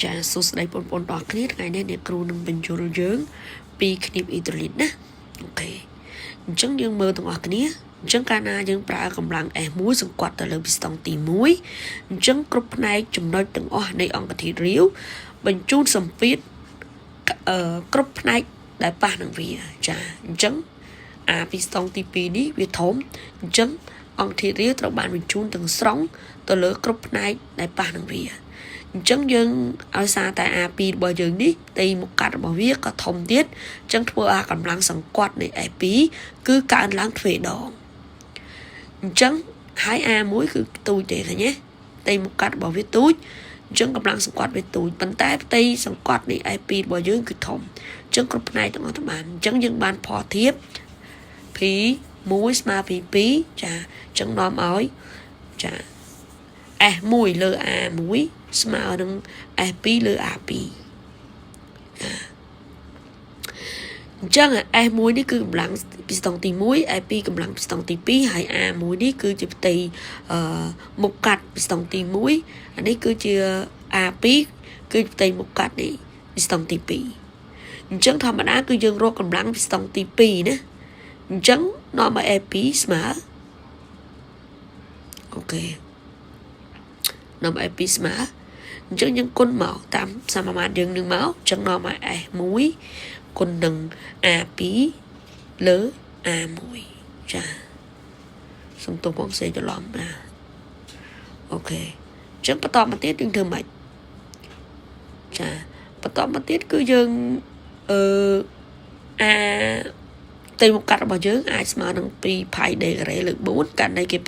ចាសួស្តីបងប្អូនទាំងអស់គ្នាថ្ងៃនេះអ្នកគ្រូនឹងបញ្ចូលយើងពីគណិតអ៊ីតាលីណាអូខេអញ្ចឹងយើងមើលទាំងអស់គ្នាអញ្ចឹងកាលណាយើងប្រើកម្លាំង S1 សង្កត់ទៅលើពីស្តង់ទី1អញ្ចឹងគ្រប់ផ្នែកចំណុចទាំងអស់នៃអង្គធាតុរាវបញ្ជូនសម្ពាធគ្រប់ផ្នែកដែលប៉ះនឹងវាចាអញ្ចឹងពីស្តង់ទី2នេះវាធំអញ្ចឹងអង្គធាតុរាវត្រូវបានបញ្ជូនទាំងស្រុងទៅលើគ្រប់ផ្នែកដែលប៉ះនឹងវាអញ្ចឹងយើងឲ្យសារតែ A2 របស់យើងនេះផ្ទៃមុខកាត់របស់វាក៏ធំទៀតអញ្ចឹងធ្វើឲ្យកម្លាំងសង្កត់នៃ A2 គឺកើនឡើងទ្វេដងអញ្ចឹងហើយ A1 គឺទូចទេឃើញទេផ្ទៃមុខកាត់របស់វាទូចអញ្ចឹងកម្លាំងសង្កត់វាទូចប៉ុន្តែផ្ទៃសង្កត់នៃ A2 របស់យើងគឺធំអញ្ចឹងគ្រប់ផ្នែកទាំងអស់ទៅបានអញ្ចឹងយើងបានផុសធៀប P1 ស្មើ P2 ចាអញ្ចឹងនាំឲ្យចា S1 លើ A1 ស្មើនឹង S2 លើ A2 អញ្ចឹង S1 នេះគឺកម្លាំងពីស្តង់ទី1 S2 កម្លាំងពីស្តង់ទី2ហើយ A1 នេះគឺជាផ្ទៃមុខកាត់ពីស្តង់ទី1អានេះគឺជា A2 គឺផ្ទៃមុខកាត់នេះពីស្តង់ទី2អញ្ចឹងធម្មតាគឺយើងរកកម្លាំងពីស្តង់ទី2ណាអញ្ចឹងនាំឲ្យ A2 ស្មើអូខេនាំឲ្យ A2 ស្មើអញ្ចឹងយើងគុណមកតាមសមាមាត្រយើងនឹងមកអញ្ចឹងនាំឲ្យ S1 គុណនឹង A2 លើ A1 ចាសុំទោសបងសេច្រឡំណាអូខេអញ្ចឹងបន្តមកទៀតយើងធ្វើម៉េចចាបន្តមកទៀតគឺយើងផ្ទៃមុខកាត់របស់យើងអាចស្មើនឹង2 π d ការ៉េលើ4ករណីគេ